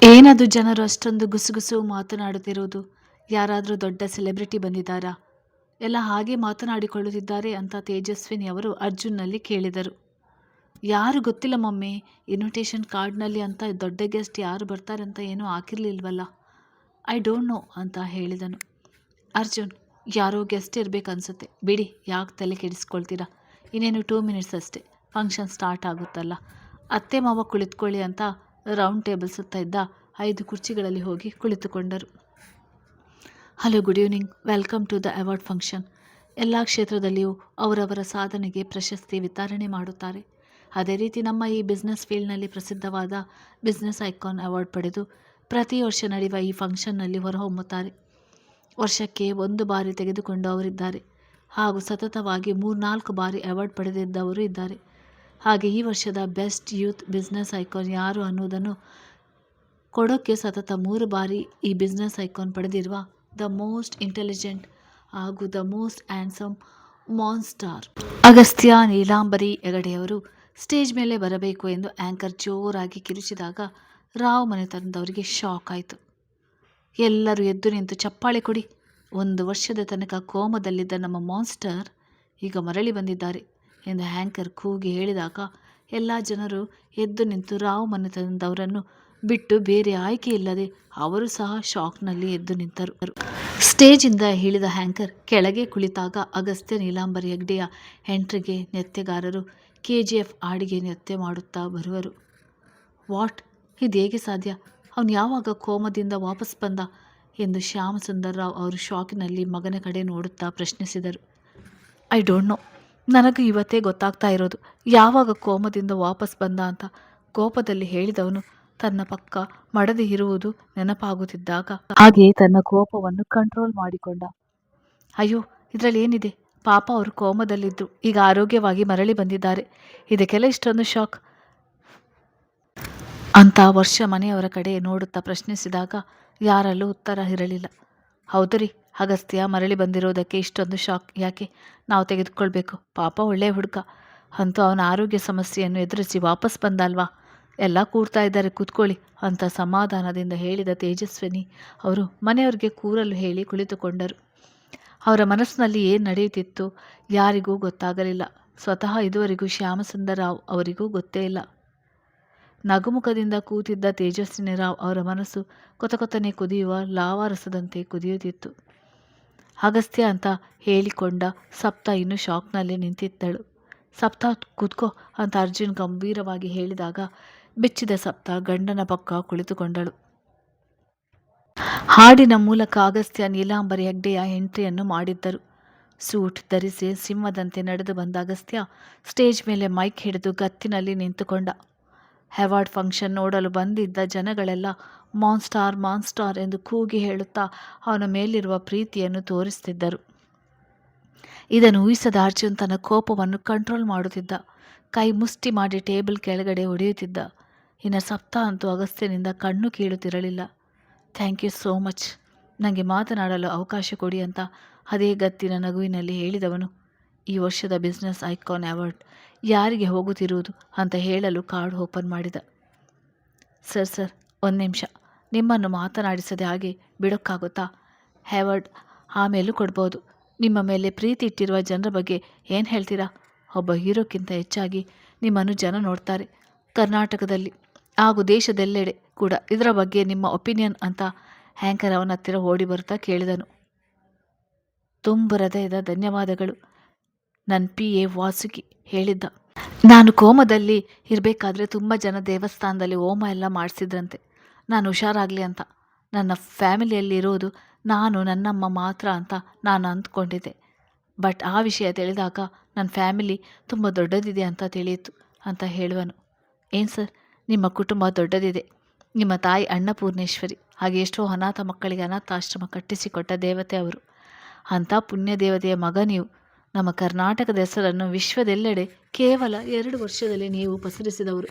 ಏನದು ಜನರು ಅಷ್ಟೊಂದು ಗುಸುಗುಸು ಮಾತನಾಡುತ್ತಿರುವುದು? ಯಾರಾದರೂ ದೊಡ್ಡ ಸೆಲೆಬ್ರಿಟಿ ಬಂದಿದ್ದಾರಾ? ಎಲ್ಲ ಹಾಗೆ ಮಾತನಾಡಿಕೊಳ್ಳುತ್ತಿದ್ದಾರೆ ಅಂತ ತೇಜಸ್ವಿನಿ ಅವರು ಅರ್ಜುನ್ನಲ್ಲಿ ಕೇಳಿದರು. ಯಾರು ಗೊತ್ತಿಲ್ಲ ಮಮ್ಮಿ, ಇನ್ವಿಟೇಷನ್ ಕಾರ್ಡ್ನಲ್ಲಿ ಅಂತ ದೊಡ್ಡ ಗೆಸ್ಟ್ ಯಾರು ಬರ್ತಾರೆ ಅಂತ ಏನೂ ಹಾಕಿರ್ಲಿಲ್ವಲ್ಲ. ಐ ಡೋಂಟ್ ನೋ ಅಂತ ಹೇಳಿದನು. ಅರ್ಜುನ್, ಯಾರೋ ಗೆಸ್ಟ್ ಇರಬೇಕನ್ಸುತ್ತೆ, ಬಿಡಿ, ಯಾಕೆ ತಲೆ ಕೆಡಿಸ್ಕೊಳ್ತೀರಾ? ಇನ್ನೇನು 2 ಮಿನಿಟ್ಸ್ ಅಷ್ಟೇ, ಫಂಕ್ಷನ್ ಸ್ಟಾರ್ಟ್ ಆಗುತ್ತಲ್ಲ. ಅತ್ತೆ ಮಾವ ಕುಳಿತುಕೊಳ್ಳಿ ಅಂತ ರೌಂಡ್ ಟೇಬಲ್ ಸುತ್ತ ಇದ್ದ 5 ಕುರ್ಚಿಗಳಲ್ಲಿ ಹೋಗಿ ಕುಳಿತುಕೊಂಡರು. Hello, good evening, welcome to the award function. ಎಲ್ಲ ಕ್ಷೇತ್ರದಲ್ಲಿಯೂ ಅವರವರ ಸಾಧನೆಗೆ ಪ್ರಶಸ್ತಿ ವಿತರಣೆ ಮಾಡುತ್ತಾರೆ. ಅದೇ ರೀತಿ ನಮ್ಮ ಈ ಬಿಸ್ನೆಸ್ ಫೀಲ್ಡ್ನಲ್ಲಿ ಪ್ರಸಿದ್ಧವಾದ ಬಿಸ್ನೆಸ್ ಐಕಾನ್ ಅವಾರ್ಡ್ ಪಡೆದು ಪ್ರತಿ ವರ್ಷ ನಡೆಯುವ ಈ ಫಂಕ್ಷನ್ನಲ್ಲಿ ಹೊರಹೊಮ್ಮುತ್ತಾರೆ. ವರ್ಷಕ್ಕೆ 1 ಬಾರಿ ತೆಗೆದುಕೊಂಡು ಅವರಿದ್ದಾರೆ, ಹಾಗೂ ಸತತವಾಗಿ 3-4 ಬಾರಿ ಅವಾರ್ಡ್ ಪಡೆದಿದ್ದವರು ಇದ್ದಾರೆ. ಹಾಗೆ ಈ ವರ್ಷದ ಬೆಸ್ಟ್ ಯೂತ್ ಬಿಸ್ನೆಸ್ ಐಕಾನ್ ಯಾರು ಅನ್ನುವುದನ್ನು ಕೊಡೋಕ್ಕೆ ಸತತ 3 ಬಾರಿ ಈ ಬಿಸ್ನೆಸ್ ಐಕಾನ್ ಪಡೆದಿರುವ ದ ಮೋಸ್ಟ್ ಇಂಟೆಲಿಜೆಂಟ್ ಹಾಗೂ the most handsome monster Agastya Neelambari ಹೆಗಡೆಯವರು ಸ್ಟೇಜ್ ಮೇಲೆ ಬರಬೇಕು ಎಂದು ಆ್ಯಂಕರ್ ಜೋರಾಗಿ ಕಿರುಚಿದಾಗ ರಾವ್ ಮನೆತನದವರಿಗೆ ಶಾಕ್ ಆಯಿತು. ಎಲ್ಲರೂ ಎದ್ದು ನಿಂತು ಚಪ್ಪಾಳೆ ಕೊಡಿ, 1 ವರ್ಷದ ತನಕ ಕೋಮದಲ್ಲಿದ್ದ ನಮ್ಮ ಮಾನ್ಸ್ಟರ್ ಈಗ ಮರಳಿ ಬಂದಿದ್ದಾರೆ ಎಂದು ಆ್ಯಂಕರ್ ಕೂಗಿ ಹೇಳಿದಾಗ ಎಲ್ಲ ಜನರು ಎದ್ದು ನಿಂತು ರಾವ್ ಮನೆತನದವರನ್ನು ಬಿಟ್ಟು ಬೇರೆ ಆಯ್ಕೆ ಇಲ್ಲದೆ ಅವರು ಸಹ ಶಾಕ್ನಲ್ಲಿ ಎದ್ದು ನಿಂತರು. ಸ್ಟೇಜಿಂದ ಇಳಿದ ಆ್ಯಂಕರ್ ಕೆಳಗೆ ಕುಳಿತಾಗ ಅಗಸ್ತ್ಯ ನೀಲಾಂಬರಿ ಹೆಗ್ಡೆಯ ಎಂಟ್ರಿಗೆ ನೃತ್ಯಗಾರರು KGF ಹಾಡಿಗೆ ನೃತ್ಯ ಮಾಡುತ್ತಾ ಬರುವರು. ವಾಟ್, ಇದು ಹೇಗೆ ಸಾಧ್ಯ? ಅವನು ಯಾವಾಗ ಕೋಮದಿಂದ ವಾಪಸ್ ಬಂದ ಎಂದು ಶ್ಯಾಮಸುಂದರ್ ರಾವ್ ಅವರು ಶಾಕಿನಲ್ಲಿ ಮಗನ ಕಡೆ ನೋಡುತ್ತಾ ಪ್ರಶ್ನಿಸಿದರು. ಐ ಡೋಂಟ್ ನೋ, ನನಗೂ ಇವತ್ತೇ ಗೊತ್ತಾಗ್ತಾ ಇರೋದು ಯಾವಾಗ ಕೋಮದಿಂದ ವಾಪಸ್ ಬಂದ ಅಂತ. ಕೋಪದಲ್ಲಿ ಹೇಳಿದವನು ತನ್ನ ಪಕ್ಕ ಮಡದಿ ಇರುವುದು ನೆನಪಾಗುತ್ತಿದ್ದಾಗ ಹಾಗೆಯೇ ತನ್ನ ಕೋಪವನ್ನು ಕಂಟ್ರೋಲ್ ಮಾಡಿಕೊಂಡ. ಅಯ್ಯೋ, ಇದರಲ್ಲಿ ಏನಿದೆ, ಪಾಪ ಅವರು ಕೋಮದಲ್ಲಿದ್ದರು, ಈಗ ಆರೋಗ್ಯವಾಗಿ ಮರಳಿ ಬಂದಿದ್ದಾರೆ, ಇದಕ್ಕೆಲ್ಲ ಇಷ್ಟೊಂದು ಶಾಕ್ ಅಂತ ವರ್ಷ ಮನೆಯವರ ಕಡೆ ನೋಡುತ್ತಾ ಪ್ರಶ್ನಿಸಿದಾಗ ಯಾರಲ್ಲೂ ಉತ್ತರ ಇರಲಿಲ್ಲ. ಹೌದು ರೀ, ಅಗಸ್ತ್ಯ ಮರಳಿ ಬಂದಿರೋದಕ್ಕೆ ಇಷ್ಟೊಂದು ಶಾಕ್ ಯಾಕೆ? ನಾವು ತೆಗೆದುಕೊಳ್ಬೇಕು, ಪಾಪ ಒಳ್ಳೆಯ ಹುಡುಗ, ಅಂತೂ ಅವನ ಆರೋಗ್ಯ ಸಮಸ್ಯೆಯನ್ನು ಎದುರಿಸಿ ವಾಪಸ್ ಬಂದ ಅಲ್ವಾ, ಎಲ್ಲ ಕೂಡ್ತಾ ಇದ್ದಾರೆ, ಕೂತ್ಕೊಳ್ಳಿ ಅಂತ ಸಮಾಧಾನದಿಂದ ಹೇಳಿದ ತೇಜಸ್ವಿನಿ ಅವರು ಮನೆಯವರಿಗೆ ಕೂರಲು ಹೇಳಿ ಕುಳಿತುಕೊಂಡರು. ಅವರ ಮನಸ್ಸಿನಲ್ಲಿ ಏನು ನಡೆಯುತ್ತಿತ್ತು ಯಾರಿಗೂ ಗೊತ್ತಾಗಲಿಲ್ಲ. ಸ್ವತಃ ಇದುವರೆಗೂ ಶ್ಯಾಮಸುಂದರ್ ರಾವ್ ಅವರಿಗೂ ಗೊತ್ತೇ ಇಲ್ಲ. ನಗುಮುಖದಿಂದ ಕೂತಿದ್ದ ತೇಜಸ್ವಿನಿ ರಾವ್ ಅವರ ಮನಸ್ಸು ಕೊತಕೊತನೆ ಕುದಿಯುವ ಲಾವಾರಸದಂತೆ ಕುದಿಯುತ್ತಿತ್ತು. ಅಗಸ್ತ್ಯ ಅಂತ ಹೇಳಿಕೊಂಡ ಸಪ್ತಾ ಇನ್ನೂ ಶಾಕ್ನಲ್ಲಿ ನಿಂತಿದ್ದಳು. ಸಪ್ತಾ, ಕೂತ್ಕೋ ಅಂತ ಅರ್ಜುನ್ ಗಂಭೀರವಾಗಿ ಹೇಳಿದಾಗ ಬೆಚ್ಚಿದ ಸಪ್ತಾ ಗಂಡನ ಪಕ್ಕ ಕುಳಿತುಕೊಂಡಳು. ಹಾಡಿನ ಮೂಲಕ ಅಗಸ್ತ್ಯ ನೀಲಾಂಬರಿ ಹೆಗ್ಡೆಯ ಎಂಟ್ರಿಯನ್ನು ಮಾಡಿದ್ದರು. ಸೂಟ್ ಧರಿಸಿ ಸಿಂಹದಂತೆ ನಡೆದು ಬಂದ ಅಗಸ್ತ್ಯ ಸ್ಟೇಜ್ ಮೇಲೆ ಮೈಕ್ ಹಿಡಿದು ಗತ್ತಿನಲ್ಲಿ ನಿಂತುಕೊಂಡ. ಅವಾರ್ಡ್ ಫಂಕ್ಷನ್ ನೋಡಲು ಬಂದಿದ್ದ ಜನಗಳೆಲ್ಲ ಮಾನ್ಸ್ಟಾರ್ ಮಾನ್ಸ್ಟಾರ್ ಎಂದು ಕೂಗಿ ಹೇಳುತ್ತಾ ಅವನ ಮೇಲಿರುವ ಪ್ರೀತಿಯನ್ನು ತೋರಿಸುತ್ತಿದ್ದರು. ಇದನ್ನು ಊಹಿಸದ ಅರ್ಜುನ್ ತನ್ನ ಕೋಪವನ್ನು ಕಂಟ್ರೋಲ್ ಮಾಡುತ್ತಿದ್ದ. ಕೈ ಮುಷ್ಟಿ ಮಾಡಿ ಟೇಬಲ್ ಕೆಳಗಡೆ ಹೊಡೆಯುತ್ತಿದ್ದ. ಇನ್ನು ಸಪ್ತಾ ಅಂತೂ ಅಗಸ್ತ್ಯನಿಂದ ಕಣ್ಣು ಕೀಳುತ್ತಿರಲಿಲ್ಲ. ಥ್ಯಾಂಕ್ ಯು ಸೋ ಮಚ್, ನನಗೆ ಮಾತನಾಡಲು ಅವಕಾಶ ಕೊಡಿ ಅಂತ ಅದೇ ಗತ್ತಿನ ನಗುವಿನಲ್ಲಿ ಹೇಳಿದವನು ಈ ವರ್ಷದ ಬಿಸ್ನೆಸ್ ಐಕಾನ್ ಅವಾರ್ಡ್ ಯಾರಿಗೆ ಹೋಗುತ್ತಿರುವುದು ಅಂತ ಹೇಳಲು ಕಾರ್ಡ್ ಓಪನ್ ಮಾಡಿದ. ಸರ್, 1 ನಿಮಿಷ, ನಿಮ್ಮನ್ನು ಮಾತನಾಡಿಸದೆ ಹಾಗೆ ಬಿಡೋಕ್ಕಾಗುತ್ತಾ? ಅವಾರ್ಡ್ ಆಮೇಲೂ ಕೊಡ್ಬೋದು. ನಿಮ್ಮ ಮೇಲೆ ಪ್ರೀತಿ ಇಟ್ಟಿರುವ ಜನರ ಬಗ್ಗೆ ಏನು ಹೇಳ್ತೀರಾ? ಒಬ್ಬ ಹೀರೋಕ್ಕಿಂತ ಹೆಚ್ಚಾಗಿ ನಿಮ್ಮನ್ನು ಜನ ನೋಡ್ತಾರೆ, ಕರ್ನಾಟಕದಲ್ಲಿ ಹಾಗೂ ದೇಶದೆಲ್ಲೆಡೆ ಕೂಡ. ಇದರ ಬಗ್ಗೆ ನಿಮ್ಮ ಒಪಿನಿಯನ್ ಅಂತ ಆ್ಯಂಕರ್ ಅವನ ಹತ್ತಿರ ಓಡಿ ಬರ್ತಾ ಕೇಳಿದನು. ತುಂಬ ಹೃದಯದ ಧನ್ಯವಾದಗಳು, ನನ್ನ PA ವಾಸುಕಿ ಹೇಳಿದ್ದ. ನಾನು ಕೋಮದಲ್ಲಿ ಇರಬೇಕಾದ್ರೆ ತುಂಬ ಜನ ದೇವಸ್ಥಾನದಲ್ಲಿ ಹೋಮ ಎಲ್ಲ ಮಾಡಿಸಿದ್ರಂತೆ, ನಾನು ಹುಷಾರಾಗಲಿ ಅಂತ. ನನ್ನ ಫ್ಯಾಮಿಲಿಯಲ್ಲಿರೋದು ನಾನು ನನ್ನಮ್ಮ ಮಾತ್ರ ಅಂತ ನಾನು ಅಂದ್ಕೊಂಡಿದ್ದೆ. ಬಟ್ ಆ ವಿಷಯ ತಿಳಿದಾಗ ನನ್ನ ಫ್ಯಾಮಿಲಿ ತುಂಬ ದೊಡ್ಡದಿದೆ ಅಂತ ತಿಳಿಯಿತು ಅಂತ ಹೇಳುವನು. ಏನು ಸರ್, ನಿಮ್ಮ ಕುಟುಂಬ ದೊಡ್ಡದಿದೆ. ನಿಮ್ಮ ತಾಯಿ ಅನ್ನಪೂರ್ಣೇಶ್ವರಿ, ಹಾಗೆ ಎಷ್ಟೋ ಅನಾಥ ಮಕ್ಕಳಿಗೆ ಅನಾಥಾಶ್ರಮ ಕಟ್ಟಿಸಿಕೊಟ್ಟ ದೇವತೆ ಅವರು. ಅಂಥ ಪುಣ್ಯ ದೇವತೆಯ ಮಗ ನೀವು. ನಮ್ಮ ಕರ್ನಾಟಕದ ಹೆಸರನ್ನು ವಿಶ್ವದೆಲ್ಲೆಡೆ ಕೇವಲ 2 ವರ್ಷದಲ್ಲಿ ನೀವು ಪಸರಿಸಿದವರು.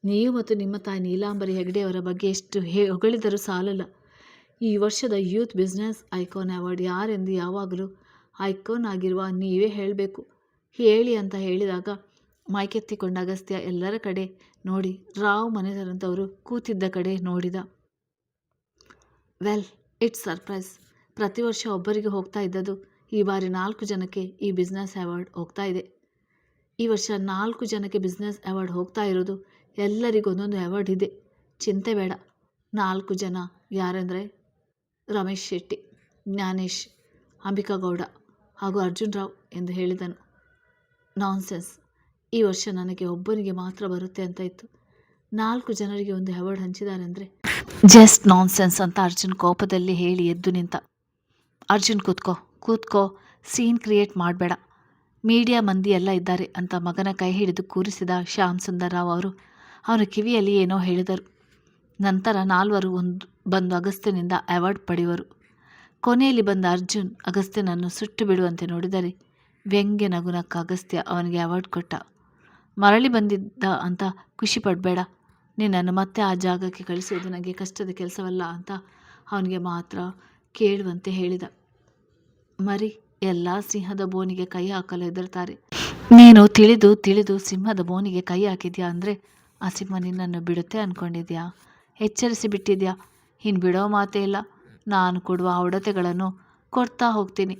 ನೀವು ಮತ್ತು ನಿಮ್ಮ ತಾಯಿ ನೀಲಾಂಬರಿ ಹೆಗ್ಡೆಯವರ ಬಗ್ಗೆ ಎಷ್ಟು ಹೊಗಳಿದರೂ ಸಾಲಲ್ಲ. ಈ ವರ್ಷದ ಯೂತ್ ಬಿಸ್ನೆಸ್ ಐಕಾನ್ ಅವಾರ್ಡ್ ಯಾರೆಂದು ಯಾವಾಗಲೂ ಐಕಾನ್ ಆಗಿರುವ ನೀವೇ ಹೇಳಬೇಕು, ಹೇಳಿ ಅಂತ ಹೇಳಿದಾಗ ಮೈಕೆತ್ತಿಕೊಂಡ ಅಗಸ್ತ್ಯ ಎಲ್ಲರ ಕಡೆ ನೋಡಿ ರಾವ್ ಮನೆತನದವರು ಕೂತಿದ್ದ ಕಡೆ ನೋಡಿದ. Well, it's surprise. ಪ್ರತಿ ವರ್ಷ ಒಬ್ಬರಿಗೆ ಹೋಗ್ತಾ ಇದ್ದದ್ದು ಈ ಬಾರಿ 4 ಜನಕ್ಕೆ ಈ ಬಿಸ್ನೆಸ್ ಅವಾರ್ಡ್ ಹೋಗ್ತಾ ಇದೆ. ಈ ವರ್ಷ 4 ಜನಕ್ಕೆ ಬಿಸ್ನೆಸ್ ಅವಾರ್ಡ್ ಹೋಗ್ತಾ ಇರೋದು. ಎಲ್ಲರಿಗೂ ಒಂದೊಂದು ಅವಾರ್ಡ್ ಇದೆ, ಚಿಂತೆ ಬೇಡ. 4 ಜನ ಯಾರೆಂದರೆ ರಮೇಶ್ ಶೆಟ್ಟಿ, ಜ್ಞಾನೇಶ್, ಅಂಬಿಕಾ ಗೌಡ ಹಾಗೂ ಅರ್ಜುನ್ ರಾವ್ ಎಂದು ಹೇಳಿದನು. ನಾನ್ಸೆನ್ಸ್, ಈ ವರ್ಷ ನನಗೆ ಒಬ್ಬನಿಗೆ ಮಾತ್ರ ಬರುತ್ತೆ ಅಂತ ಇತ್ತು. 4 ಜನರಿಗೆ ಒಂದು ಅವಾರ್ಡ್ ಹಂಚಿದ್ದಾರೆ ಅಂದರೆ ಜಸ್ಟ್ ನಾನ್ಸೆನ್ಸ್ ಅಂತ ಅರ್ಜುನ್ ಕೋಪದಲ್ಲಿ ಹೇಳಿ ಎದ್ದು ನಿಂತ. ಅರ್ಜುನ್ ಕೂತ್ಕೋ, ಸೀನ್ ಕ್ರಿಯೇಟ್ ಮಾಡಬೇಡ, ಮೀಡಿಯಾ ಮಂದಿ ಎಲ್ಲ ಇದ್ದಾರೆ ಅಂತ ಮಗನ ಕೈ ಹಿಡಿದು ಕೂರಿಸಿದ ಶ್ಯಾಮ್ ಸುಂದರ್ ರಾವ್ ಅವರು ಅವನ ಕಿವಿಯಲ್ಲಿ ಏನೋ ಹೇಳಿದರು. ನಂತರ 4 ಬಂದು ಅಗಸ್ತ್ಯನಿಂದ ಅವಾರ್ಡ್ ಪಡೆಯುವರು. ಕೊನೆಯಲ್ಲಿ ಬಂದ ಅರ್ಜುನ್ ಅಗಸ್ತ್ಯನನ್ನು ಸುಟ್ಟು ಬಿಡುವಂತೆ ನೋಡಿದರೆ ವ್ಯಂಗ್ಯ ನಗುನಕ್ಕ ಅಗಸ್ತ್ಯ ಅವನಿಗೆ ಅವಾರ್ಡ್ ಕೊಟ್ಟ. ಮರಳಿ ಬಂದಿದ್ದ ಅಂತ ಖುಷಿ ಪಡಬೇಡ, ನಿನ್ನನ್ನು ಮತ್ತೆ ಆ ಜಾಗಕ್ಕೆ ಕಳಿಸುವುದು ನನಗೆ ಕಷ್ಟದ ಕೆಲಸವಲ್ಲ ಅಂತ ಅವನಿಗೆ ಮಾತ್ರ ಕೇಳುವಂತೆ ಹೇಳಿದ. ಮರಿ ಎಲ್ಲ ಸಿಂಹದ ಬೋನಿಗೆ ಕೈ ಹಾಕಲು ಹೆದರ್ತಾರೆ. ನೀನು ತಿಳಿದು ಸಿಂಹದ ಬೋನಿಗೆ ಕೈ ಹಾಕಿದ್ಯಾ ಅಂದರೆ ಆ ಸಿಂಹ ನಿನ್ನನ್ನು ಬಿಡುತ್ತೆ ಅಂದ್ಕೊಂಡಿದ್ಯಾ? ಎಚ್ಚರಿಸಿ ಬಿಟ್ಟಿದ್ಯಾ? ಇನ್ನು ಬಿಡೋ ಮಾತೇ ಇಲ್ಲ. ನಾನು ಕೊಡುವ ಹೊಡೆತಗಳನ್ನು ಕೊಡ್ತಾ ಹೋಗ್ತೀನಿ,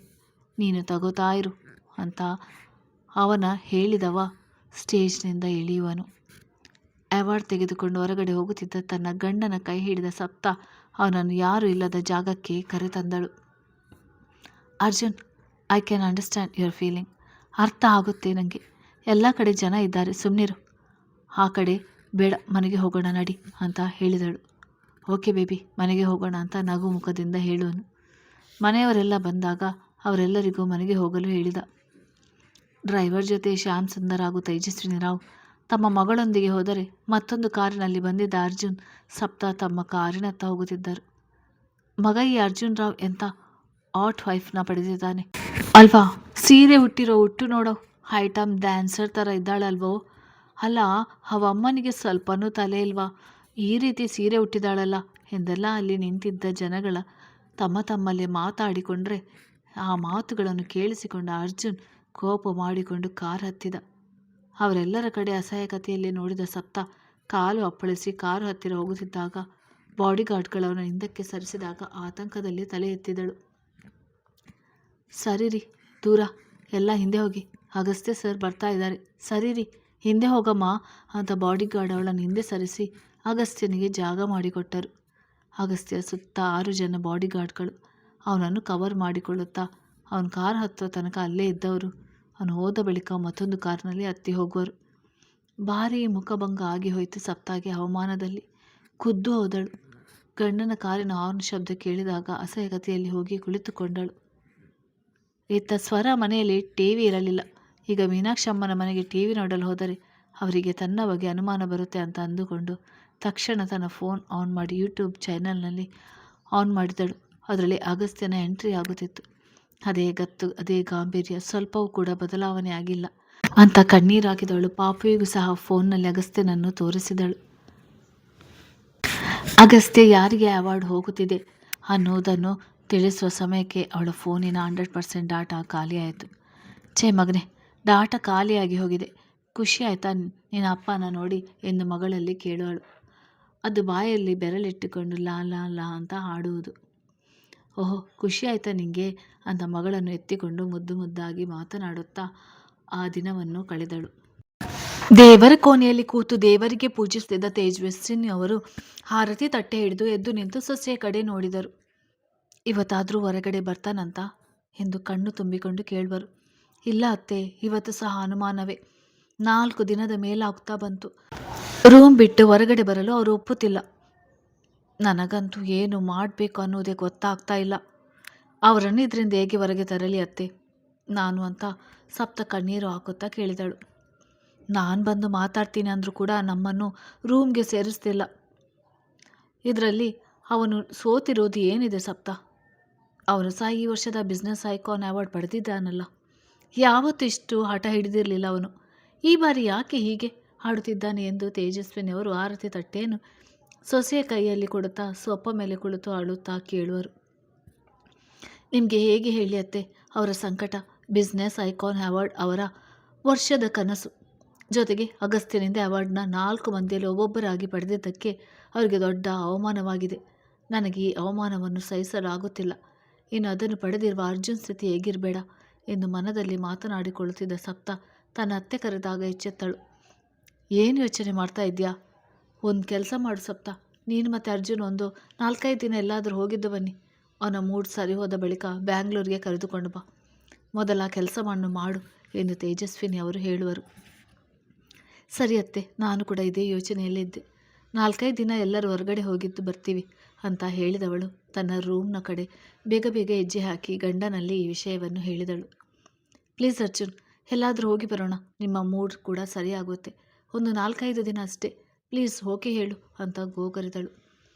ನೀನು ತಗೋತಾ ಇರು ಅಂತ ಅವನ ಹೇಳಿದವ ಸ್ಟೇಜ್ನಿಂದ ಇಳಿಯುವನು. ಅವಾರ್ಡ್ ತೆಗೆದುಕೊಂಡು ಹೊರಗಡೆ ಹೋಗುತ್ತಿದ್ದ ತನ್ನ ಗಂಡನ ಕೈ ಹಿಡಿದ ಸಪ್ತ ಅವನನ್ನು ಯಾರೂ ಇಲ್ಲದ ಜಾಗಕ್ಕೆ ಕರೆತಂದಳು. Arjun, I can understand your feeling. ಅರ್ಥ ಆಗುತ್ತೆ ನನಗೆ. ಎಲ್ಲ ಕಡೆ ಜನ ಇದ್ದಾರೆ, ಸುಮ್ಮನಿರು. ಆ ಕಡೆ ಬೇಡ, ಮನೆಗೆ ಹೋಗೋಣ ನಡಿ ಅಂತ ಹೇಳಿದಳು. ಓಕೆ ಬೇಬಿ, ಮನೆಗೆ ಹೋಗೋಣ ಅಂತ ನಗು ಮುಖದಿಂದ ಹೇಳುವನು. ಮನೆಯವರೆಲ್ಲ ಬಂದಾಗ ಅವರೆಲ್ಲರಿಗೂ ಮನೆಗೆ ಹೋಗಲು ಹೇಳಿದ. ಡ್ರೈವರ್ ಜೊತೆ ಶ್ಯಾಮ್ ಸುಂದರ್ ಹಾಗೂ ತೇಜಸ್ವಿನಿ ರಾವ್ ತಮ್ಮ ಮಗಳೊಂದಿಗೆ ಹೋದರೆ ಮತ್ತೊಂದು ಕಾರಿನಲ್ಲಿ ಬಂದಿದ್ದ ಅರ್ಜುನ್ ಸಪ್ತ ತಮ್ಮ ಕಾರಿನತ್ತ ಹೋಗುತ್ತಿದ್ದರು. ಮಗ ಈ ಅರ್ಜುನ್ ರಾವ್ ಎಂಥ ಆಟ್ ವೈಫ್ನ ಪಡೆದಿದ್ದಾನೆ ಅಲ್ವಾ? ಸೀರೆ ಹುಟ್ಟಿರೋ ಹುಟ್ಟು ನೋಡೋ, ಐಟಮ್ ಡ್ಯಾನ್ಸರ್ ಥರ ಇದ್ದಾಳಲ್ವೋ? ಅಲ್ಲ, ಅವ ಅಮ್ಮನಿಗೆ ಸ್ವಲ್ಪನೂ ತಲೆ ಇಲ್ವಾ? ಈ ರೀತಿ ಸೀರೆ ಹುಟ್ಟಿದಾಳಲ್ಲ ಎಂದೆಲ್ಲ ಅಲ್ಲಿ ನಿಂತಿದ್ದ ಜನಗಳ ತಮ್ಮಲ್ಲಿ ಮಾತಾಡಿಕೊಂಡ್ರೆ ಆ ಮಾತುಗಳನ್ನು ಕೇಳಿಸಿಕೊಂಡ ಅರ್ಜುನ್ ಕೋಪ ಮಾಡಿಕೊಂಡು ಕಾರು ಹತ್ತಿದ. ಅವರೆಲ್ಲರ ಕಡೆ ಅಸಹಾಯಕತೆಯಲ್ಲಿ ನೋಡಿದ ಸಪ್ತ ಕಾಲು ಅಪ್ಪಳಿಸಿ ಕಾರು ಹತ್ತಿರ ಹೋಗುತ್ತಿದ್ದಾಗ ಬಾಡಿಗಾರ್ಡ್ಗಳವನ ಹಿಂದಕ್ಕೆ ಸರಿಸಿದಾಗ ಆತಂಕದಲ್ಲಿ ತಲೆ ಎತ್ತಿದಳು. ಸರಿರಿ, ದೂರ ಎಲ್ಲ ಹಿಂದೆ ಹೋಗಿ, ಅಗಸ್ತ್ಯ ಸರ್ ಬರ್ತಾ ಇದ್ದಾರೆ, ಸರಿರಿ ಹಿಂದೆ ಹೋಗಮ್ಮ ಅಂತ ಬಾಡಿಗಾರ್ಡ್ ಅವಳನ್ನು ಹಿಂದೆ ಸರಿಸಿ ಅಗಸ್ತ್ಯನಿಗೆ ಜಾಗ ಮಾಡಿಕೊಟ್ಟರು. ಅಗಸ್ತ್ಯ ಸುತ್ತ 6 ಜನ ಬಾಡಿಗಾರ್ಡ್ಗಳು ಅವನನ್ನು ಕವರ್ ಮಾಡಿಕೊಳ್ಳುತ್ತಾ ಅವನ ಕಾರ್ ಹತ್ತುವ ತನಕ ಅಲ್ಲೇ ಇದ್ದವರು ಅವನು ಹೋದ ಬಳಿಕ ಮತ್ತೊಂದು ಕಾರ್ನಲ್ಲಿ ಹತ್ತಿ ಹೋಗುವರು. ಭಾರೀ ಮುಖಭಂಗ ಆಗಿ ಹೋಯಿತು ಸಪ್ತಾಗೆ. ಅವಮಾನದಲ್ಲಿ ಖುದ್ದು ಹೋದಳು. ಗಂಡನ ಕಾರಿನ ಹಾರ್ನ್ ಶಬ್ದ ಕೇಳಿದಾಗ ಅಸಹಾಯಕತೆಯಲ್ಲಿ ಹೋಗಿ ಕುಳಿತುಕೊಂಡಳು. ಇತ್ತ ಸ್ವರ ಮನೆಯಲ್ಲಿ ಟಿವಿ ಇರಲಿಲ್ಲ. ಈಗ ಮೀನಾಕ್ಷಮ್ಮನ ಮನೆಗೆ ಟಿವಿ ನೋಡಲು ಹೋದರೆ ಅವರಿಗೆ ತನ್ನ ಬಗ್ಗೆ ಅನುಮಾನ ಬರುತ್ತೆ ಅಂತ ಅಂದುಕೊಂಡು ತಕ್ಷಣ ತನ್ನ ಫೋನ್ ಆನ್ ಮಾಡಿ ಯೂಟ್ಯೂಬ್ ಚಾನೆಲ್ನಲ್ಲಿ ಆನ್ ಮಾಡಿದಳು. ಅದರಲ್ಲಿ ಅಗಸ್ತ್ಯನ ಎಂಟ್ರಿ ಆಗುತ್ತಿತ್ತು. ಅದೇ ಗತ್ತು, ಅದೇ ಗಾಂಭೀರ್ಯ, ಸ್ವಲ್ಪವೂ ಕೂಡ ಬದಲಾವಣೆ ಆಗಿಲ್ಲ ಅಂತ ಕಣ್ಣೀರಾಗಿದಳು. ಪಾಪುವಿಗೂ ಸಹ ಫೋನ್ನಲ್ಲಿ ಅಗಸ್ತ್ಯನನ್ನು ತೋರಿಸಿದಳು. ಅಗಸ್ತ್ಯ ಯಾರಿಗೆ ಅವಾರ್ಡ್ ಹೋಗುತ್ತಿದೆ ಅನ್ನೋದನ್ನು ತಿಳಿಸುವ ಸಮಯಕ್ಕೆ ಅವಳ ಫೋನಿನ 100% ಡಾಟಾ ಖಾಲಿಯಾಯಿತು. ಛೇ ಮಗನೇ, ಡಾಟಾ ಖಾಲಿಯಾಗಿ ಹೋಗಿದೆ, ಖುಷಿ ಆಯಿತಾ ನಿನ್ನ ಅಪ್ಪನ ನೋಡಿ ಎಂದು ಮಗಳಲ್ಲಿ ಕೇಳುವಳು. ಅದು ಬಾಯಲ್ಲಿ ಬೆರಳಿಟ್ಟುಕೊಂಡು ಲಾ ಲಾ ಲಾ ಅಂತ ಹಾಡುವುದು. ಓಹೋ, ಖುಷಿ ಆಯಿತಾ ನಿಂಗೆ ಅಂತ ಮಗಳನ್ನು ಎತ್ತಿಕೊಂಡು ಮುದ್ದು ಮುದ್ದಾಗಿ ಮಾತನಾಡುತ್ತಾ ಆ ದಿನವನ್ನು ಕಳೆದಳು. ದೇವರ ಕೋಣೆಯಲ್ಲಿ ಕೂತು ದೇವರಿಗೆ ಪೂಜಿಸುತ್ತಿದ್ದ ತೇಜಸ್ವಿನಿ ಅವರು ಆರತಿ ತಟ್ಟೆ ಹಿಡಿದು ಎದ್ದು ನಿಂತು ಸೊಸೆಯ ಕಡೆ ನೋಡಿದರು. ಇವತ್ತಾದರೂ ಹೊರಗಡೆ ಬರ್ತಾನಂತ ಎಂದು ಕಣ್ಣು ತುಂಬಿಕೊಂಡು ಕೇಳುವರು. ಇಲ್ಲ ಅತ್ತೆ, ಇವತ್ತು ಸಹ ಅನುಮಾನವೇ. 4 ದಿನದ ಮೇಲಾಗ್ತಾ ಬಂತು. ರೂಮ್ ಬಿಟ್ಟು ಹೊರಗಡೆ ಬರಲು ಅವರು ಒಪ್ಪುತ್ತಿಲ್ಲ. ನನಗಂತೂ ಏನು ಮಾಡಬೇಕು ಅನ್ನೋದೇ ಗೊತ್ತಾಗ್ತಾ ಇಲ್ಲ. ಅವರನ್ನು ಇದರಿಂದ ಹೇಗೆ ಹೊರಗೆ ತರಲಿ ಅತ್ತೆ ನಾನು ಅಂತ ಸಪ್ತ ಕಣ್ಣೀರು ಹಾಕುತ್ತಾ ಕೇಳಿದಳು. ನಾನು ಬಂದು ಮಾತಾಡ್ತೀನಿ ಅಂದರೂ ಕೂಡ ನಮ್ಮನ್ನು ರೂಮ್ಗೆ ಸೇರಿಸ್ತಿಲ್ಲ. ಇದರಲ್ಲಿ ಅವನು ಸೋತಿರೋದು ಏನಿದೆ ಸಪ್ತ? ಅವನು ಸಹ ಈ ವರ್ಷದ ಬಿಸ್ನೆಸ್ ಐಕಾನ್ ಅವಾರ್ಡ್ ಪಡೆದಿದ್ದಾನಲ್ಲ. ಯಾವತ್ತೂ ಇಷ್ಟು ಹಠ ಹಿಡಿದಿರಲಿಲ್ಲ ಅವನು. ಈ ಬಾರಿ ಯಾಕೆ ಹೀಗೆ ಆಡುತ್ತಿದ್ದಾನೆ ಎಂದು ತೇಜಸ್ವಿನಿಯವರು ಆರತಿ ತಟ್ಟೆಯನ್ನು ಸೊಸೆಯ ಕೈಯಲ್ಲಿ ಕೊಡುತ್ತಾ ಸೊಪ್ಪ ಮೇಲೆ ಕುಳಿತು ಅಳುತ್ತಾ ಕೇಳುವರು. ನಿಮಗೆ ಹೇಗೆ ಹೇಳಿ ಅತ್ತೆ ಅವರ ಸಂಕಟ? ಬಿಸ್ನೆಸ್ ಐಕಾನ್ ಅವಾರ್ಡ್ ಅವರ ವರ್ಷದ ಕನಸು. ಜೊತೆಗೆ ಅಗಸ್ತ್ಯನಿಂದ ಅವಾರ್ಡ್ನ 4 ಮಂದಿಯಲ್ಲಿ ಒಬ್ಬೊಬ್ಬರಾಗಿ ಪಡೆದಿದ್ದಕ್ಕೆ ಅವರಿಗೆ ದೊಡ್ಡ ಅವಮಾನವಾಗಿದೆ. ನನಗೆ ಈ ಅವಮಾನವನ್ನು ಸಹಿಸಲಾಗುತ್ತಿಲ್ಲ. ಇನ್ನು ಅದನ್ನು ಪಡೆದಿರುವ ಅರ್ಜುನ್ ಸ್ಥಿತಿ ಹೇಗಿರಬೇಡ ಎಂದು ಮನದಲ್ಲಿ ಮಾತನಾಡಿಕೊಳ್ಳುತ್ತಿದ್ದ ಸಪ್ತ ತನ್ನ ಅತ್ತೆ ಕರೆದಾಗ ಎಚ್ಚೆತ್ತಳು. ಏನು ಯೋಚನೆ ಮಾಡ್ತಾ ಇದೆಯಾ? ಒಂದು ಕೆಲಸ ಮಾಡು ಸಪ್ತ, ನೀನು ಮತ್ತು ಅರ್ಜುನ್ ಒಂದು 4-5 ದಿನ ಎಲ್ಲಾದರೂ ಹೋಗಿದ್ದು ಬನ್ನಿ. ಅವನ ಮೂಡ್ ಸರಿ ಹೋದ ಬಳಿಕ ಬ್ಯಾಂಗ್ಳೂರಿಗೆ ಕರೆದುಕೊಂಡು ಬಾ. ಮೊದಲ ಕೆಲಸವನ್ನು ಮಾಡು ಎಂದು ತೇಜಸ್ವಿನಿ ಅವರು ಹೇಳುವರು. ಸರಿ ಅತ್ತೆ, ನಾನು ಕೂಡ ಇದೇ ಯೋಚನೆಯಲ್ಲಿದ್ದೆ. 4-5 ದಿನ ಎಲ್ಲರೂ ಹೊರಗಡೆ ಹೋಗಿದ್ದು ಬರ್ತೀವಿ ಅಂತ ಹೇಳಿದವಳು ತನ್ನ ರೂಮ್ನ ಕಡೆ ಬೇಗ ಬೇಗ ಹೆಜ್ಜೆ ಹಾಕಿ ಗಂಡನಲ್ಲಿ ಈ ವಿಷಯವನ್ನು ಹೇಳಿದಳು. ಪ್ಲೀಸ್ ಅರ್ಜುನ್, ಎಲ್ಲಾದರೂ ಹೋಗಿ ಬರೋಣ, ನಿಮ್ಮ ಮೂಡ್ ಕೂಡ ಸರಿಯಾಗುತ್ತೆ. ಒಂದು 4-5 ದಿನ ಅಷ್ಟೇ, ಪ್ಲೀಸ್ ಓಕೆ ಹೇಳು ಅಂತ ಗೋಗರಿದಳು.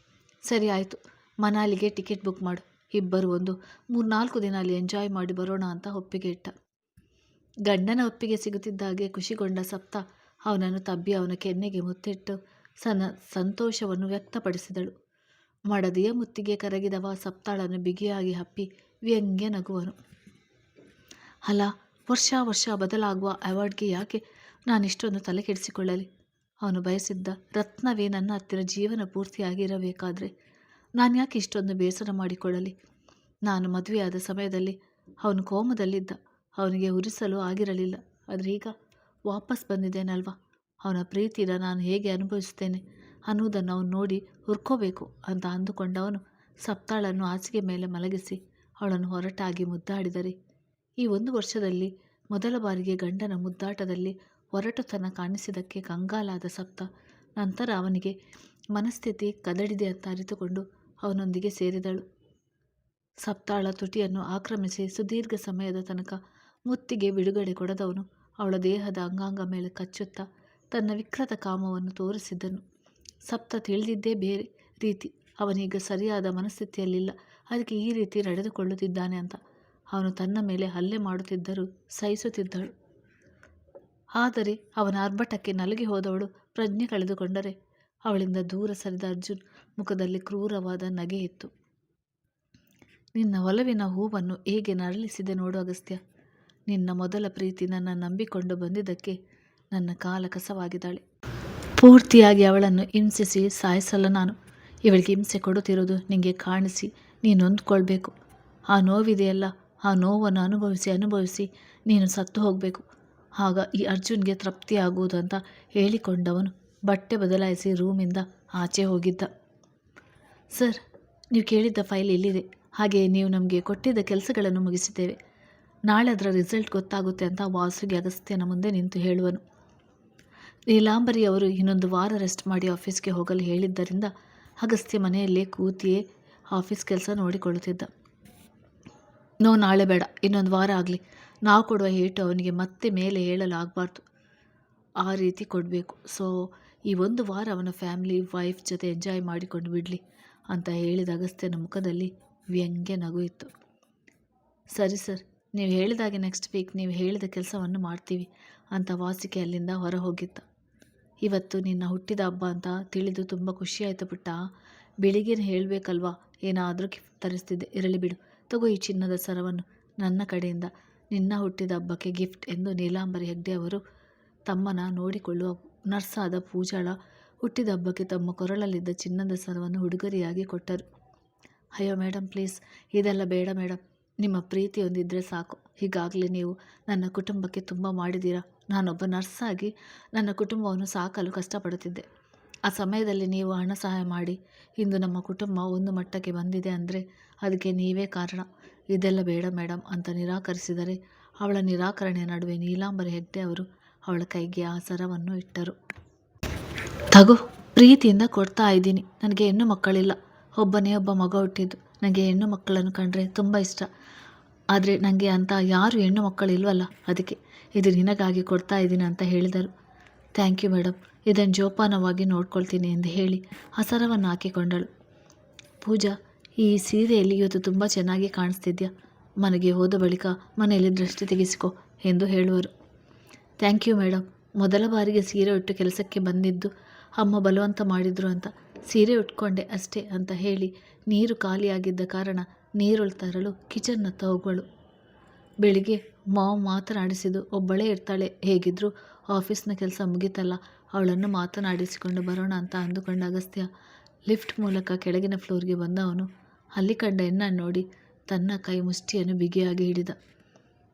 ಸರಿ ಆಯಿತು, ಮನಾಲಿಗೆ ಟಿಕೆಟ್ ಬುಕ್ ಮಾಡು, ಇಬ್ಬರು ಒಂದು 3-4 ದಿನ ಅಲ್ಲಿ ಎಂಜಾಯ್ ಮಾಡಿ ಬರೋಣ ಅಂತ ಒಪ್ಪಿಗೆ ಇಟ್ಟ. ಗಂಡನ ಒಪ್ಪಿಗೆ ಸಿಗುತ್ತಿದ್ದಾಗೆ ಖುಷಿಗೊಂಡ ಸಪ್ತ ಅವನನ್ನು ತಬ್ಬಿ ಅವನ ಕೆನ್ನೆಗೆ ಮುತ್ತಿಟ್ಟು ಸಂತೋಷವನ್ನು ವ್ಯಕ್ತಪಡಿಸಿದಳು. ಮಡದಿಯ ಮುತ್ತಿಗೆ ಕರಗಿದವ ಸಪ್ತಾಳನ್ನು ಬಿಗಿಯಾಗಿ ಹಪ್ಪಿ ವ್ಯಂಗ್ಯ ನಗುವನು. ಅಲ್ಲ, ವರ್ಷ ಬದಲಾಗುವ ಅವಾರ್ಡ್ಗೆ ಯಾಕೆ ನಾನಿಷ್ಟೊಂದು ತಲೆ ಕೆಡಿಸಿಕೊಳ್ಳಲಿ? ಅವನು ಬಯಸಿದ್ದ ರತ್ನವೇ ನನ್ನ ಹತ್ತಿರ ಜೀವನ ಪೂರ್ತಿಯಾಗಿ ಇರಬೇಕಾದ್ರೆ ನಾನು ಯಾಕೆ ಇಷ್ಟೊಂದು ಬೇಸರ ಮಾಡಿಕೊಳ್ಳಲಿ? ನಾನು ಮದುವೆಯಾದ ಸಮಯದಲ್ಲಿ ಅವನು ಕೋಮದಲ್ಲಿದ್ದ, ಅವನಿಗೆ ಉರಿಸಲು ಆಗಿರಲಿಲ್ಲ. ಆದರೆ ಈಗ ವಾಪಸ್ ಬಂದಿದ್ದೇನಲ್ವ, ಅವನ ಪ್ರೀತಿನ ನಾನು ಹೇಗೆ ಅನುಭವಿಸ್ತೇನೆ ಅನ್ನುವುದನ್ನು ಅವನು ನೋಡಿ ಹುರ್ಕೋಬೇಕು ಅಂತ ಅಂದುಕೊಂಡವನು ಸಪ್ತಾಳನ್ನು ಹಾಸಿಗೆ ಮೇಲೆ ಮಲಗಿಸಿ ಅವಳನ್ನು ಹೊರಟಾಗಿ ಮುದ್ದಾಡಿದರೆ ಈ 1 ವರ್ಷದಲ್ಲಿ ಮೊದಲ ಬಾರಿಗೆ ಗಂಡನ ಮುದ್ದಾಟದಲ್ಲಿ ಹೊರಟುತನ ಕಾಣಿಸಿದ್ದಕ್ಕೆ ಕಂಗಾಲಾದ ಸಪ್ತ ನಂತರ ಅವನಿಗೆ ಮನಸ್ಥಿತಿ ಕದಡಿದೆ ಅಂತ ಅರಿತುಕೊಂಡು ಅವನೊಂದಿಗೆ ಸೇರಿದಳು. ಸಪ್ತಾಳ ತುಟಿಯನ್ನು ಆಕ್ರಮಿಸಿ ಸುದೀರ್ಘ ಸಮಯದ ತನಕ ಮುತ್ತಿಗೆ ಬಿಡುಗಡೆ ಕೊಡದವನು ಅವಳ ದೇಹದ ಅಂಗಾಂಗ ಮೇಲೆ ಕಚ್ಚುತ್ತಾ ತನ್ನ ವಿಕೃತ ಕಾಮವನ್ನು ತೋರಿಸಿದ್ದನು. ಸಪ್ತ ತಿಳಿದಿದ್ದೇ ಬೇರೆ ರೀತಿ, ಅವನೀಗ ಸರಿಯಾದ ಮನಸ್ಥಿತಿಯಲ್ಲಿಲ್ಲ, ಅದಕ್ಕೆ ಈ ರೀತಿ ನಡೆದುಕೊಳ್ಳುತ್ತಿದ್ದಾನೆ ಅಂತ. ಅವನು ತನ್ನ ಮೇಲೆ ಹಲ್ಲೆ ಮಾಡುತ್ತಿದ್ದರೂ ಸಹಿಸುತ್ತಿದ್ದಳು. ಆದರೆ ಅವನ ಆರ್ಭಟಕ್ಕೆ ನಲುಗಿ ಹೋದವಳು ಪ್ರಜ್ಞೆ ಕಳೆದುಕೊಂಡರೆ ಅವಳಿಂದ ದೂರ ಸರಿದ ಅರ್ಜುನ್ ಮುಖದಲ್ಲಿ ಕ್ರೂರವಾದ ನಗೆ ಇತ್ತು. ನಿನ್ನ ಒಲವಿನ ಹೂವನ್ನು ಹೇಗೆ ನರಳಿಸಿದೆ ನೋಡು ಅಗಸ್ತ್ಯ. ನಿನ್ನ ಮೊದಲ ಪ್ರೀತಿ ನನ್ನ ನಂಬಿಕೊಂಡು ಬಂದಿದ್ದಕ್ಕೆ ನನ್ನ ಕಾಲ ಕಸವಾಗಿದ್ದಾಳೆ. ಪೂರ್ತಿಯಾಗಿ ಅವಳನ್ನು ಹಿಂಸಿಸಿ ಸಾಯಿಸಲ್ಲ ನಾನು. ಇವಳಿಗೆ ಹಿಂಸೆ ಕೊಡುತ್ತಿರೋದು ನಿನಗೆ ಕಾಣಿಸಿ ನೀನು ನೊಂದ್ಕೊಳ್ಬೇಕು. ಆ ನೋವಿದೆಯಲ್ಲ, ಆ ನೋವನ್ನು ಅನುಭವಿಸಿ ನೀನು ಸತ್ತು ಹೋಗಬೇಕು. ಆಗ ಈ ಅರ್ಜುನ್ಗೆ ತೃಪ್ತಿಯಾಗುವುದು ಅಂತ ಹೇಳಿಕೊಂಡವನು ಬಟ್ಟೆ ಬದಲಾಯಿಸಿ ರೂಮಿಂದ ಆಚೆ ಹೋಗಿದ್ದ. ಸರ್, ನೀವು ಕೇಳಿದ್ದ ಫೈಲ್ ಇಲ್ಲಿದೆ. ಹಾಗೆ ನೀವು ನಮಗೆ ಕೊಟ್ಟಿದ್ದ ಕೆಲಸಗಳನ್ನು ಮುಗಿಸಿದ್ದೇವೆ. ನಾಳೆ ಅದರ ರಿಸಲ್ಟ್ ಗೊತ್ತಾಗುತ್ತೆ ಅಂತ ವಾಸುಗೆ ಅಗಸ್ತ್ಯನ ಮುಂದೆ ನಿಂತು ಹೇಳುವನು. ನೀಲಾಂಬರಿ ಅವರು ಇನ್ನೊಂದು ವಾರ ರೆಸ್ಟ್ ಮಾಡಿ ಆಫೀಸ್ಗೆ ಹೋಗಲು ಹೇಳಿದ್ದರಿಂದ ಅಗಸ್ತ್ಯ ಮನೆಯಲ್ಲೇ ಕೂತಿಯೇ ಆಫೀಸ್ ಕೆಲಸ ನೋಡಿಕೊಳ್ಳುತ್ತಿದ್ದ. ನಾಳೆ ಬೇಡ, ಇನ್ನೊಂದು ವಾರ ಆಗಲಿ. ನಾವು ಕೊಡುವ ಏಟು ಅವನಿಗೆ ಮತ್ತೆ ಮೇಲೆ ಹೇಳಲಾಗಬಾರ್ದು, ಆ ರೀತಿ ಕೊಡಬೇಕು. ಸೊ ಈ 1 ವಾರ ಅವನ ಫ್ಯಾಮಿಲಿ ವೈಫ್ ಜೊತೆ ಎಂಜಾಯ್ ಮಾಡಿಕೊಂಡು ಬಿಡಲಿ ಅಂತ ಹೇಳಿದ ಅಗಸ್ತ್ಯನ ಮುಖದಲ್ಲಿ ವ್ಯಂಗ್ಯ ನಗು ಇತ್ತು. ಸರಿ ಸರ್, ನೀವು ಹೇಳಿದಾಗೆ ನೆಕ್ಸ್ಟ್ ವೀಕ್ ನೀವು ಹೇಳಿದ ಕೆಲಸವನ್ನು ಮಾಡ್ತೀವಿ ಅಂತ ವಾಸಿಕೆ ಅಲ್ಲಿಂದ ಹೊರ ಹೋಗಿದ್ದ. ಇವತ್ತು ನಿನ್ನ ಹುಟ್ಟಿದ ಹಬ್ಬ ಅಂತ ತಿಳಿದು ತುಂಬ ಖುಷಿಯಾಯಿತು ಪುಟ್ಟ. ಬೆಳಿಗ್ಗೆನೇ ಹೇಳಬೇಕಲ್ವಾ, ಏನಾದರೂ ಗಿಫ್ಟ್ ತರಿಸ್ತಿದ್ದೆ. ಇರಲಿ ಬಿಡು, ತಗೋ ಈ ಚಿನ್ನದ ಸರವನ್ನು, ನನ್ನ ಕಡೆಯಿಂದ ನಿನ್ನ ಹುಟ್ಟಿದ ಹಬ್ಬಕ್ಕೆ ಗಿಫ್ಟ್ ಎಂದು ನೀಲಾಂಬರಿ ಹೆಗ್ಡೆ ಅವರು ತಮ್ಮನ ನೋಡಿಕೊಳ್ಳುವ ನರ್ಸಾದ ಪೂಜಾಳ ಹುಟ್ಟಿದ ಹಬ್ಬಕ್ಕೆ ತಮ್ಮ ಕೊರಳಲ್ಲಿದ್ದ ಚಿನ್ನದ ಸರವನ್ನು ಉಡುಗೊರೆಯಾಗಿ ಕೊಟ್ಟರು. ಅಯ್ಯೋ ಮೇಡಮ್ ಪ್ಲೀಸ್, ಇದೆಲ್ಲ ಬೇಡ ಮೇಡಮ್. ನಿಮ್ಮ ಪ್ರೀತಿ ಒಂದಿದ್ದರೆ ಸಾಕು. ಈಗಾಗಲೇ ನೀವು ನನ್ನ ಕುಟುಂಬಕ್ಕೆ ತುಂಬ ಮಾಡಿದ್ದೀರಾ. ನಾನೊಬ್ಬ ನರ್ಸಾಗಿ ನನ್ನ ಕುಟುಂಬವನ್ನು ಸಾಕಲು ಕಷ್ಟಪಡುತ್ತಿದ್ದೆ. ಆ ಸಮಯದಲ್ಲಿ ನೀವು ಹಣ ಸಹಾಯ ಮಾಡಿ ಇಂದು ನಮ್ಮ ಕುಟುಂಬ ಒಂದು ಮಟ್ಟಕ್ಕೆ ಬಂದಿದೆ ಅಂದರೆ ಅದಕ್ಕೆ ನೀವೇ ಕಾರಣ. ಇದೆಲ್ಲ ಬೇಡ ಮೇಡಮ್ ಅಂತ ನಿರಾಕರಿಸಿದರೆ ಅವಳ ನಿರಾಕರಣೆಯ ನಡುವೆ ನೀಲಾಂಬರಿ ಹೆಗ್ಡೆ ಅವರು ಅವಳ ಕೈಗೆ ಆ ಸರವನ್ನು ಇಟ್ಟರು. ತಗೋ, ಪ್ರೀತಿಯಿಂದ ಕೊಡ್ತಾ ಇದ್ದೀನಿ. ನನಗೆ ಹೆಣ್ಣು ಮಕ್ಕಳಿಲ್ಲ, ಒಬ್ಬನೇ ಒಬ್ಬ ಮಗ ಹುಟ್ಟಿದ್ದು. ನನಗೆ ಹೆಣ್ಣು ಮಕ್ಕಳನ್ನು ಕಂಡ್ರೆ ತುಂಬ ಇಷ್ಟ. ಆದರೆ ನನಗೆ ಅಂತ ಯಾರು ಹೆಣ್ಣು ಮಕ್ಕಳಿಲ್ವಲ್ಲ, ಅದಕ್ಕೆ ಇದು ನಿನಗಾಗಿ ಕೊಡ್ತಾ ಇದ್ದೀನಿ ಅಂತ ಹೇಳಿದರು. ಥ್ಯಾಂಕ್ ಯು ಮೇಡಮ್, ಇದನ್ನು ಜೋಪಾನವಾಗಿ ನೋಡ್ಕೊಳ್ತೀನಿ ಎಂದು ಹೇಳಿ ಆ ಸರವನ್ನು ಹಾಕಿಕೊಂಡಳು. ಪೂಜಾ, ಈ ಸೀರೆಯಲ್ಲಿ ಇವತ್ತು ತುಂಬ ಚೆನ್ನಾಗಿ ಕಾಣಿಸ್ತಿದ್ಯಾ. ಮನೆಗೆ ಹೋದ ಬಳಿಕ ಮನೆಯಲ್ಲಿ ದೃಷ್ಟಿ ತೆಗೆಸಿಕೊ ಎಂದು ಹೇಳುವರು. Thank you madam. ಮೊದಲ ಬಾರಿಗೆ ಸೀರೆ ಉಟ್ಟು ಕೆಲಸಕ್ಕೆ ಬಂದಿದ್ದು ಅಮ್ಮ ಬಲವಂತ ಮಾಡಿದ್ರು ಅಂತ ಸೀರೆ ಉಟ್ಕೊಂಡೆ ಅಷ್ಟೇ ಅಂತ ಹೇಳಿ ನೀರು ಖಾಲಿಯಾಗಿದ್ದ ಕಾರಣ ನೀರು ತರಲು ಕಿಚನ್ನತ್ತ ಹೋಗುವಳು. ಬೆಳಿಗ್ಗೆ ಮಾವು ಮಾತನಾಡಿಸಿದ್ದು ಒಬ್ಬಳೇ ಇರ್ತಾಳೆ, ಹೇಗಿದ್ದರೂ ಆಫೀಸ್ನ ಕೆಲಸ ಮುಗೀತಲ್ಲ, ಅವಳನ್ನು ಮಾತನಾಡಿಸಿಕೊಂಡು ಬರೋಣ ಅಂತ ಅಂದುಕೊಂಡ ಅಗಸ್ತ್ಯ ಲಿಫ್ಟ್ ಮೂಲಕ ಕೆಳಗಿನ ಫ್ಲೋರ್ಗೆ ಬಂದ ಅವನು ಅಲ್ಲಿ ಕಂಡ ಹೆಣ್ಣನ್ನು ನೋಡಿ ತನ್ನ ಕೈ ಮುಷ್ಟಿಯನ್ನು ಬಿಗಿಯಾಗಿ ಹಿಡಿದ.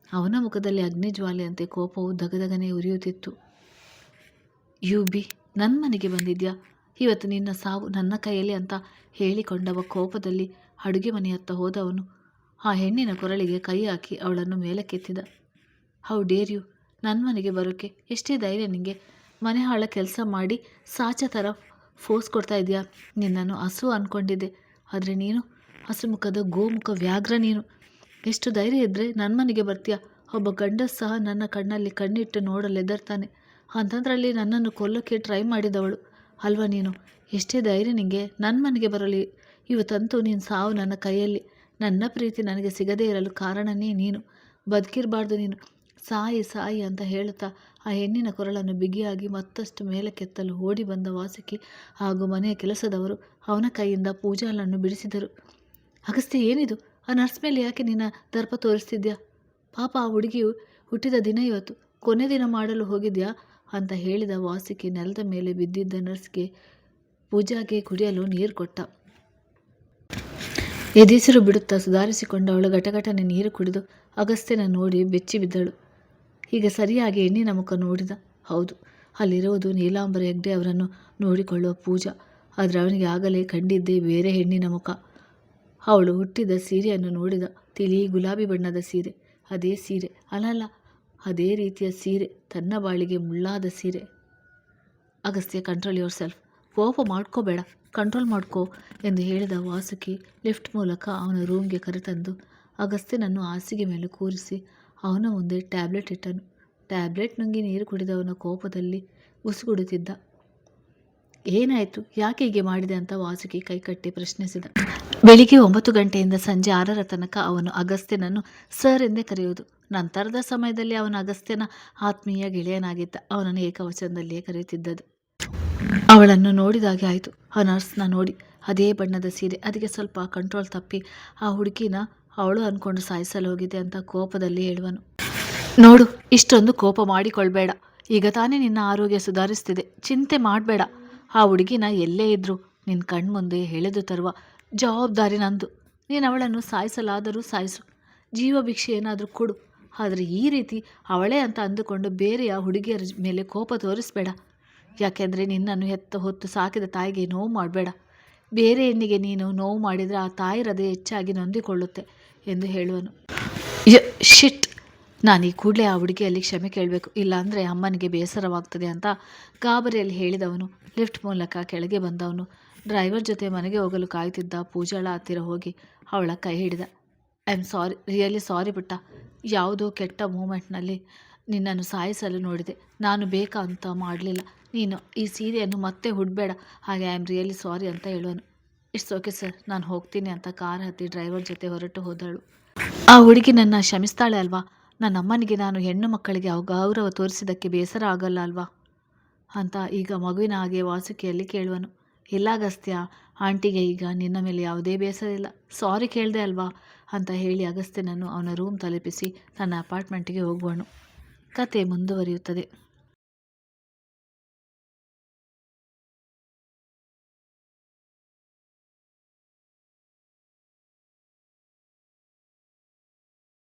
ಅವನ ಮುಖದಲ್ಲಿ ಅಗ್ನಿಜ್ವಾಲೆಯಂತೆ ಕೋಪವು ದಗದಗನೆ ಉರಿಯುತ್ತಿತ್ತು. ಯು ಬಿ, ನನ್ನ ಮನೆಗೆ ಬಂದಿದ್ಯಾ? ಇವತ್ತು ನಿನ್ನ ಸಾವು ನನ್ನ ಕೈಯಲ್ಲಿ ಅಂತ ಹೇಳಿಕೊಂಡವ ಕೋಪದಲ್ಲಿ ಅಡುಗೆ ಮನೆಯತ್ತ ಹೋದವನು ಆ ಹೆಣ್ಣಿನ ಕೊರಳಿಗೆ ಕೈ ಹಾಕಿ ಅವಳನ್ನು ಮೇಲಕ್ಕೆತ್ತಿದ. ಹೌ ಡೇರ್ ಯು, ನನ್ನ ಮನೆಗೆ ಬರೋಕ್ಕೆ ಎಷ್ಟೇ ಧೈರ್ಯ ನಿನಗೆ? ಮನೆ ಹಾಳ ಕೆಲಸ ಮಾಡಿ ಸಾಚ ಥರ ಫೋರ್ಸ್ ಕೊಡ್ತಾ ಇದೆಯಾ? ನಿನ್ನನ್ನು ಹಸು ಅಂದ್ಕೊಂಡಿದ್ದೆ, ಆದರೆ ನೀನು ಹಸುಮುಖದ ಗೋಮುಖ ವ್ಯಾಘ್ರ ನೀನು. ಎಷ್ಟು ಧೈರ್ಯ ಇದ್ದರೆ ನನ್ನ ಮನೆಗೆ ಬರ್ತೀಯ? ಒಬ್ಬ ಗಂಡಸು ಸಹ ನನ್ನ ಕಣ್ಣಲ್ಲಿ ಕಣ್ಣಿಟ್ಟು ನೋಡಲೆದರ್ತಾನೆ, ಅಂಥದ್ರಲ್ಲಿ ನನ್ನನ್ನು ಕೊಲ್ಲೋಕ್ಕೆ ಟ್ರೈ ಮಾಡಿದವಳು ಅಲ್ವಾ ನೀನು? ಎಷ್ಟೇ ಧೈರ್ಯ ನಿನಗೆ ನನ್ನ ಮನೆಗೆ ಬರಲಿ? ಇವತ್ತಂತೂ ನೀನು ಸಾವು ನನ್ನ ಕೈಯಲ್ಲಿ. ನನ್ನ ಪ್ರೀತಿ ನನಗೆ ಸಿಗದೇ ಇರಲು ಕಾರಣನೇ ನೀನು. ಬದುಕಿರಬಾರ್ದು ನೀನು. ಸಾಯಿ ಸಾಯಿ ಅಂತ ಹೇಳುತ್ತಾ ಆ ಹೆಣ್ಣಿನ ಕೊರಳನ್ನು ಬಿಗಿಯಾಗಿ ಮತ್ತಷ್ಟು ಮೇಲಕ್ಕೆತ್ತಲು ಓಡಿ ಬಂದ ವಾಸುಕಿ ಹಾಗೂ ಮನೆಯ ಕೆಲಸದವರು ಅವನ ಕೈಯಿಂದ ಪೂಜಾಲನ್ನು ಬಿಡಿಸಿದರು. ಅಗಸ್ತ್ಯ, ಏನಿದು? ಆ ನರ್ಸ್ ಮೇಲೆ ಯಾಕೆ ನಿನ್ನ ದರ್ಪ ತೋರಿಸ್ತಿದ್ಯಾ? ಪಾಪ, ಆ ಹುಡುಗಿಯು ಹುಟ್ಟಿದ ದಿನ ಇವತ್ತು, ಕೊನೆ ದಿನ ಮಾಡಲು ಹೋಗಿದ್ಯಾ ಅಂತ ಹೇಳಿದ ವಾಸುಕಿ ನೆಲದ ಮೇಲೆ ಬಿದ್ದಿದ್ದ ನರ್ಸ್ಗೆ ಪೂಜಾಗೆ ಕುಡಿಯಲು ನೀರು ಕೊಟ್ಟ. ಎದೆಸಿರು ಬಿಡುತ್ತಾ ಸುಧಾರಿಸಿಕೊಂಡ ಅವಳು ಘಟಘಟನೆ ನೀರು ಕುಡಿದು ಅಗಸ್ತ್ಯನ ನೋಡಿ ಬೆಚ್ಚಿ ಬಿದ್ದಳು. ಈಗ ಸರಿಯಾಗಿ ಹೆಣ್ಣಿನ ಮುಖ ನೋಡಿದ. ಹೌದು, ಅಲ್ಲಿರುವುದು ನೀಲಾಂಬರ ಹೆಗ್ಡೆ ಅವರನ್ನು ನೋಡಿಕೊಳ್ಳುವ ಪೂಜಾ. ಆದರೆ ಅವನಿಗೆ ಆಗಲೇ ಕಂಡಿದ್ದೇ ಬೇರೆ ಹೆಣ್ಣಿನ ಮುಖ. ಅವಳು ಹುಟ್ಟಿದ ಸೀರೆಯನ್ನು ನೋಡಿದ. ತಿಳಿ ಗುಲಾಬಿ ಬಣ್ಣದ ಸೀರೆ. ಅದೇ ಸೀರೆ ಅಲ್ಲ, ಅದೇ ರೀತಿಯ ಸೀರೆ, ತನ್ನ ಬಾಳಿಗೆ ಮುಳ್ಳಾದ ಸೀರೆ. Agastya, control your self. ಕೋಪ ಮಾಡ್ಕೋಬೇಡ, ಕಂಟ್ರೋಲ್ ಮಾಡ್ಕೋ ಎಂದು ಹೇಳಿದ ವಾಸುಕಿ ಲಿಫ್ಟ್ ಮೂಲಕ ಅವನ ರೂಮ್ಗೆ ಕರೆತಂದು ಅಗಸ್ತ್ಯನನ್ನು ಹಾಸಿಗೆ ಮೇಲೆ ಕೂರಿಸಿ ಅವನ ಮುಂದೆ ಟ್ಯಾಬ್ಲೆಟ್ ಇಟ್ಟನು. ಟ್ಯಾಬ್ಲೆಟ್ ನುಂಗಿ ನೀರು ಕುಡಿದವನ ಕೋಪದಲ್ಲಿ ಉಸುಗುಡುತ್ತಿದ್ದ. ಏನಾಯಿತು, ಯಾಕೆ ಹೀಗೆ ಮಾಡಿದೆ ಅಂತ ವಾಸುಕಿ ಕೈಕಟ್ಟಿ ಪ್ರಶ್ನಿಸಿದ. ಬೆಳಿಗ್ಗೆ 9 ಗಂಟೆಯಿಂದ ಸಂಜೆ 6ರ ತನಕ ಅವನು ಅಗಸ್ತ್ಯನನ್ನು ಸರ್ ಎಂದೇ ಕರೆಯುವುದು. ನಂತರದ ಸಮಯದಲ್ಲಿ ಅವನ ಅಗಸ್ತ್ಯನ ಆತ್ಮೀಯ ಗೆಳೆಯನಾಗಿದ್ದ. ಅವನನ್ನು ಏಕವಚನದಲ್ಲಿಯೇ ಕರೆಯುತ್ತಿದ್ದದು. ಅವಳನ್ನು ನೋಡಿದಾಗೆ ಆಯಿತು. ಆ ನರ್ಸ್ನ ನೋಡಿ, ಅದೇ ಬಣ್ಣದ ಸೀರೆ. ಅದಕ್ಕೆ ಸ್ವಲ್ಪ ಕಂಟ್ರೋಲ್ ತಪ್ಪಿ ಆ ಹುಡುಗಿನ ಅವಳು ಅಂದ್ಕೊಂಡು ಸಾಯಿಸಲು ಹೋಗಿದೆ ಅಂತ ಕೋಪದಲ್ಲಿ ಹೇಳುವನು. ನೋಡು, ಇಷ್ಟೊಂದು ಕೋಪ ಮಾಡಿಕೊಳ್ಬೇಡ. ಈಗ ತಾನೇ ನಿನ್ನ ಆರೋಗ್ಯ ಸುಧಾರಿಸ್ತಿದೆ, ಚಿಂತೆ ಮಾಡಬೇಡ. ಆ ಹುಡುಗಿನ ಎಲ್ಲೇ ಇದ್ದರೂ ನಿನ್ನ ಕಣ್ಮುಂದೆ ಎಳೆದು ತರುವ ಜವಾಬ್ದಾರಿ ನಂದು. ನೀನು ಅವಳನ್ನು ಸಾಯಿಸಲಾದರೂ ಸಾಯಿಸು, ಜೀವ ಭಿಕ್ಷೆ ಏನಾದರೂ ಕೊಡು. ಆದರೆ ಈ ರೀತಿ ಅವಳೇ ಅಂತ ಅಂದುಕೊಂಡು ಬೇರೆಯ ಹುಡುಗಿಯರ ಮೇಲೆ ಕೋಪ ತೋರಿಸಬೇಡ. ಯಾಕೆಂದರೆ ನಿನ್ನನ್ನು ಹೆತ್ತ ಹೊತ್ತು ಸಾಕಿದ ತಾಯಿಗೆ ನೋವು ಮಾಡಬೇಡ. ಬೇರೆ ಹೆಣ್ಣಿಗೆ ನೀನು ನೋವು ಮಾಡಿದರೆ ಆ ತಾಯಿ ಹೃದಯ ಹೆಚ್ಚಾಗಿ ನೊಂದಿಕೊಳ್ಳುತ್ತೆ ಎಂದು ಹೇಳುವನು. ಶಿಟ್, ನಾನು ಈ ಕೂಡಲೇ ಆ ಹುಡುಗಿಯಲ್ಲಿ ಕ್ಷಮೆ ಕೇಳಬೇಕು, ಇಲ್ಲಾಂದರೆ ಅಮ್ಮನಿಗೆ ಬೇಸರವಾಗ್ತದೆ ಅಂತ ಗಾಬರಿಯಲ್ಲಿ ಹೇಳಿದವನು ಲಿಫ್ಟ್ ಮೂಲಕ ಕೆಳಗೆ ಬಂದವನು ಡ್ರೈವರ್ ಜೊತೆ ಮನೆಗೆ ಹೋಗಲು ಕಾಯುತ್ತಿದ್ದ ಪೂಜಾಳ ಹತ್ತಿರ ಹೋಗಿ ಅವಳ ಕೈ ಹಿಡಿದ. I am sorry, really sorry ಪುಟ್ಟ. ಯಾವುದೋ ಕೆಟ್ಟ ಮೂಮೆಂಟ್ನಲ್ಲಿ ನಿನ್ನನ್ನು ಸಾಯಿಸಲು ನೋಡಿದೆ. ನಾನು ಬೇಕಾ ಅಂತ ಮಾಡಲಿಲ್ಲ. ನೀನು ಈ ಸೀರೆಯನ್ನು ಮತ್ತೆ ಹುಡ್ಬೇಡ. ಹಾಗೆ ಐ ಆಮ್ ರಿಯಲಿ ಸಾರಿ ಅಂತ ಹೇಳುವನು. ಇಟ್ಸ್ ಓಕೆ ಸರ್, ನಾನು ಹೋಗ್ತೀನಿ ಅಂತ ಕಾರ್ ಹತ್ತಿ ಡ್ರೈವರ್ ಜೊತೆ ಹೊರಟು ಹೋದಳು. ಆ ಹುಡುಗಿ ನನ್ನ ಕ್ಷಮಿಸ್ತಾಳೆ ಅಲ್ವಾ? ನನ್ನ ಅಮ್ಮನಿಗೆ ನಾನು ಹೆಣ್ಣು ಮಕ್ಕಳಿಗೆ ಗೌರವ ತೋರಿಸಿದ್ದಕ್ಕೆ ಬೇಸರ ಆಗಲ್ಲ ಅಲ್ವಾ ಅಂತ ಈಗ ಮಗುವಿನ ಹಾಗೆ ವಾಸುಕಿಯಲ್ಲಿ ಕೇಳುವನು. ಇಲ್ಲ ಅಗಸ್ತ್ಯ, ಆಂಟಿಗೆ ಈಗ ನಿನ್ನ ಮೇಲೆ ಯಾವುದೇ ಬೇಸರ ಇಲ್ಲ. ಸಾರಿ ಕೇಳಿದೆ ಅಲ್ವಾ ಅಂತ ಹೇಳಿ ಅಗಸ್ತ್ಯನನ್ನು ಅವನ ರೂಮ್ ತಲುಪಿಸಿ ತನ್ನ ಅಪಾರ್ಟ್ಮೆಂಟಿಗೆ ಹೋಗುವನು. ಕತೆ ಮುಂದುವರಿಯುತ್ತದೆ.